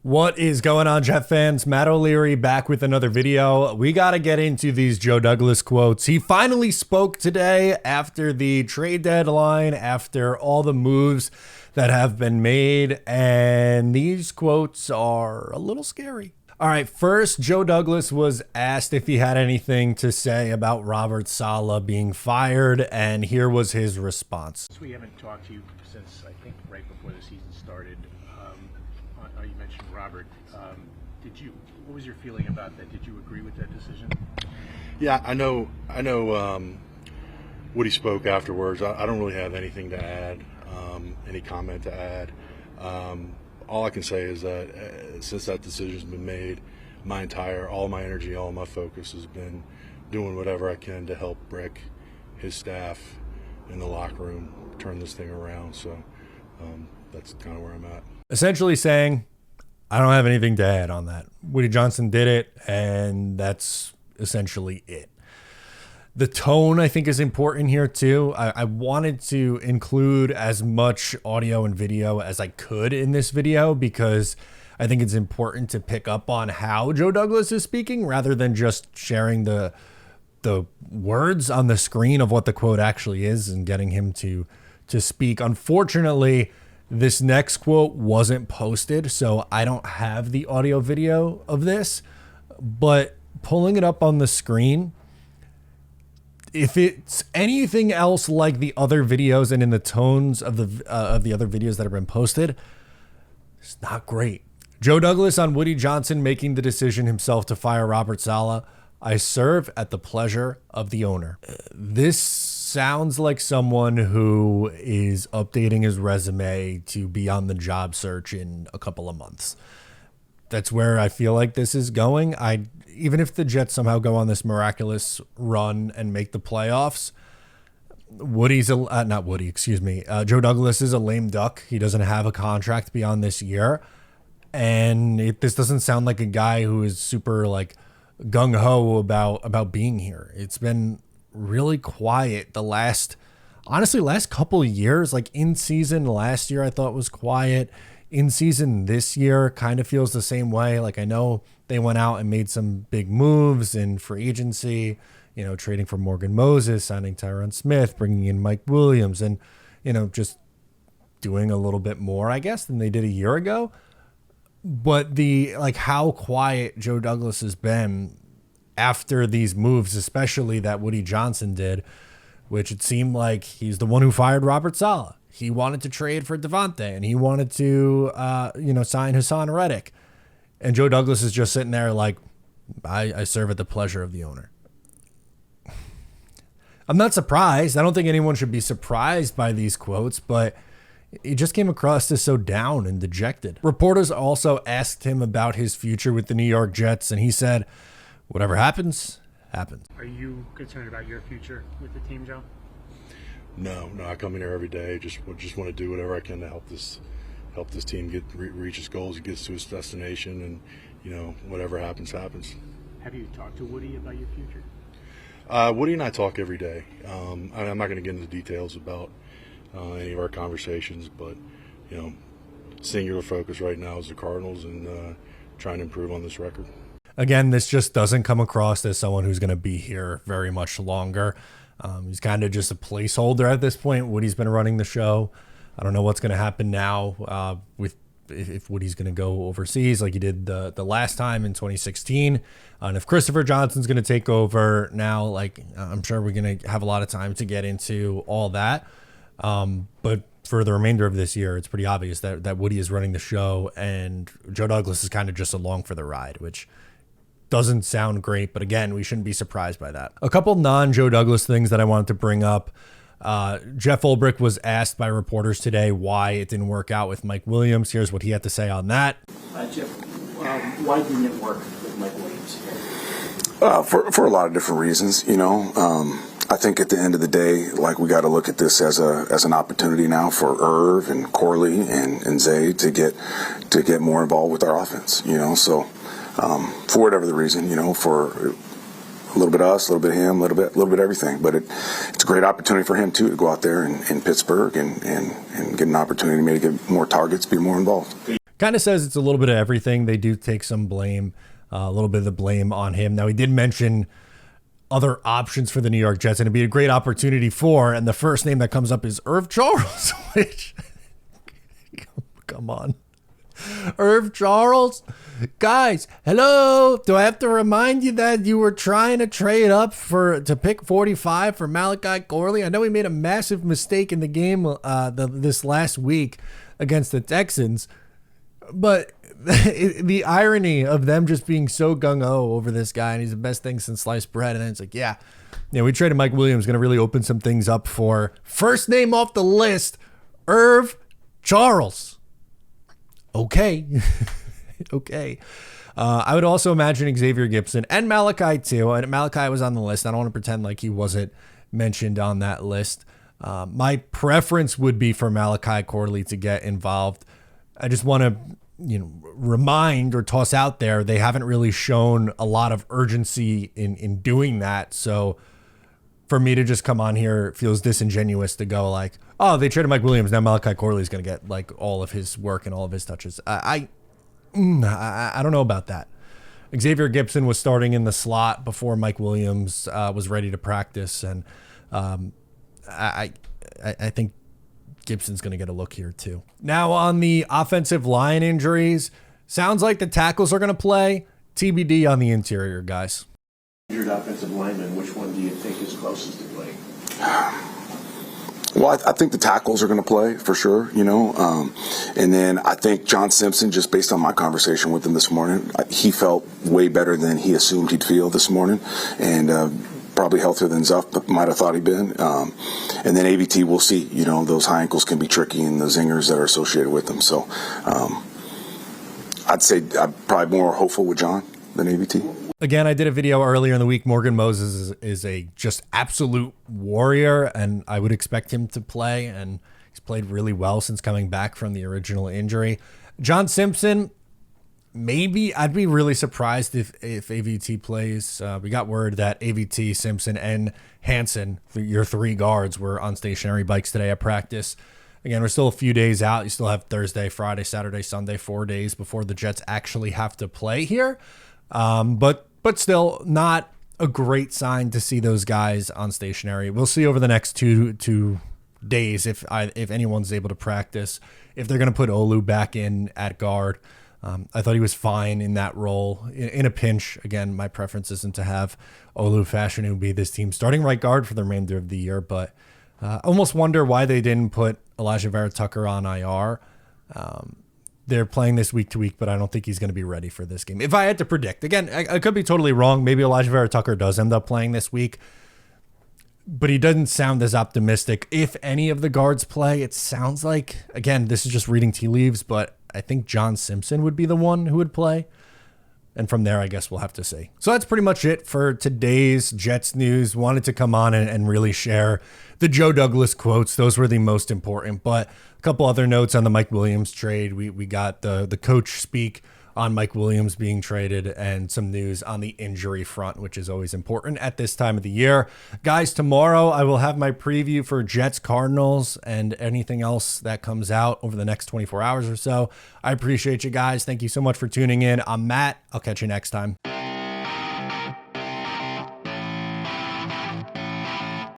What is going on, Jet fans? Matt O'Leary back with another video. We got to get into these Joe Douglas quotes. He finally spoke today after the trade deadline, after all the moves that have been made, and these quotes are a little scary. All right, first, Joe Douglas was asked if he had anything to say about Robert Saleh being fired, and here was his response. We haven't talked to you since, I think, right before the season started. You mentioned Robert. What was your feeling about that? Did you agree with that decision? Yeah, I know. Woody spoke afterwards. I don't really have anything to add, any comment to add. All I can say is that since that decision's been made, all my energy, all my focus has been doing whatever I can to help Rick, his staff, in the locker room turn this thing around. So that's kind of where I'm at. Essentially saying, I don't have anything to add on that. Woody Johnson did it, and that's essentially it. The tone, I think, is important here, too. I wanted to include as much audio and video as I could in this video because I think it's important to pick up on how Joe Douglas is speaking rather than just sharing the words on the screen of what the quote actually is and getting him to speak. Unfortunately, this next quote wasn't posted, so I don't have the audio video of this, but pulling it up on the screen, if it's anything else like the other videos and in the tones of the other videos that have been posted, it's not great. Joe Douglas on Woody Johnson making the decision himself to fire Robert Saleh. I serve at the pleasure of the owner. This sounds like someone who is updating his resume to be on the job search in a couple of months. That's where I feel like this is going. Even if the Jets somehow go on this miraculous run and make the playoffs, Joe Douglas is a lame duck. He doesn't have a contract beyond this year. And this doesn't sound like a guy who is super like gung-ho about being here. It's been really quiet the last couple of years. Like in season last year, I thought was quiet. In season this year kind of feels the same way. Like I know they went out and made some big moves in free agency, trading for Morgan Moses, signing Tyron Smith, bringing in Mike Williams, and, just doing a little bit more, I guess, than they did a year ago. But how quiet Joe Douglas has been after these moves, especially that Woody Johnson did, which it seemed like he's the one who fired Robert Saleh. He wanted to trade for Devontae, and he wanted to, sign Hassan Reddick. And Joe Douglas is just sitting there like, I serve at the pleasure of the owner. I'm not surprised. I don't think anyone should be surprised by these quotes, but he just came across as so down and dejected. Reporters also asked him about his future with the New York Jets, and he said, whatever happens, happens. Are you concerned about your future with the team, Joe? No, I come in here every day. Just want to do whatever I can to help this team reach its goals, get to its destination, and whatever happens, happens. Have you talked to Woody about your future? Woody and I talk every day. I'm not going to get into details about any of our conversations, but singular focus right now is the Cardinals and trying to improve on this record. Again, this just doesn't come across as someone who's going to be here very much longer. He's kind of just a placeholder at this point. Woody's been running the show. I don't know what's going to happen now if Woody's going to go overseas like he did the last time in 2016. And if Christopher Johnson's going to take over now, I'm sure we're going to have a lot of time to get into all that. But for the remainder of this year, it's pretty obvious that Woody is running the show and Joe Douglas is kind of just along for the ride, which doesn't sound great, but again, we shouldn't be surprised by that. A couple non-Joe Douglas things that I wanted to bring up. Jeff Ulbrich was asked by reporters today why it didn't work out with Mike Williams. Here's what he had to say on that. Jeff, why didn't it work with Mike Williams? For a lot of different reasons, I think at the end of the day, we got to look at this as an opportunity now for Irv and Corley and Zay to get more involved with our offense. So for whatever the reason, for a little bit of us, a little bit of him, a little bit of everything. But it's a great opportunity for him too to go out there in Pittsburgh and get an opportunity to maybe get more targets, be more involved. kind of says it's a little bit of everything. They do take some blame, a little bit of the blame on him. Now, he did mention other options for the New York Jets, and it'd be a great opportunity for, and the first name that comes up is Irv Charles, which, come on. Irv Charles? Guys, hello. Do I have to remind you that you were trying to trade up to pick 45 for Malachi Corley? I know we made a massive mistake in the game this last week against the Texans, but the irony of them just being so gung-ho over this guy, and he's the best thing since sliced bread, and then it's like, yeah, we traded Mike Williams, going to really open some things up for first name off the list, Irv Charles. Okay. Okay. I would also imagine Xavier Gipson and Malachi too. And Malachi was on the list. I don't want to pretend like he wasn't mentioned on that list. My preference would be for Malachi Corley to get involved. I just want to, remind or toss out there, they haven't really shown a lot of urgency in doing that. So for me to just come on here, it feels disingenuous to go like, oh, they traded Mike Williams. Now Malachi Corley is going to get like all of his work and all of his touches. I don't know about that. Xavier Gipson was starting in the slot before Mike Williams was ready to practice, and I think Gibson's going to get a look here too. Now on the offensive line injuries, sounds like the tackles are going to play. TBD on the interior, guys. Injured offensive lineman, which one do you think is closest to playing? Well, I think the tackles are going to play for sure, and then I think John Simpson, just based on my conversation with him this morning, he felt way better than he assumed he'd feel this morning, and probably healthier than Zuff might have thought he'd been. And then AVT, we'll see. Those high ankles can be tricky, and the zingers that are associated with them. So I'd say I'm probably more hopeful with John than AVT. Again, I did a video earlier in the week. Morgan Moses is a just absolute warrior, and I would expect him to play, and he's played really well since coming back from the original injury. John Simpson, maybe. I'd be really surprised if AVT plays. We got word that AVT, Simpson, and Hansen, your three guards, were on stationary bikes today at practice. Again, we're still a few days out. You still have Thursday, Friday, Saturday, Sunday, 4 days before the Jets actually have to play here. But still not a great sign to see those guys on stationary. We'll see over the next two days if anyone's able to practice, if they're going to put Olu back in at guard. I thought he was fine in that role in a pinch. Again, my preference isn't to have Olu Fashanu be this team's starting right guard for the remainder of the year, but I almost wonder why they didn't put Elijah Vera-Tucker on IR. They're playing this week to week, but I don't think he's going to be ready for this game. If I had to predict, again, I could be totally wrong. Maybe Elijah Vera-Tucker does end up playing this week, but he doesn't sound as optimistic. If any of the guards play, it sounds like, again, this is just reading tea leaves, but I think John Simpson would be the one who would play. And from there, I guess we'll have to see. So that's pretty much it for today's Jets news. Wanted to come on and really share the Joe Douglas quotes. Those were the most important. But a couple other notes on the Mike Williams trade. We got the coach speak on Mike Williams being traded, and some news on the injury front, which is always important at this time of the year. Guys, tomorrow I will have my preview for Jets Cardinals and anything else that comes out over the next 24 hours or so. I appreciate you guys. Thank you so much for tuning in. I'm Matt. I'll catch you next time.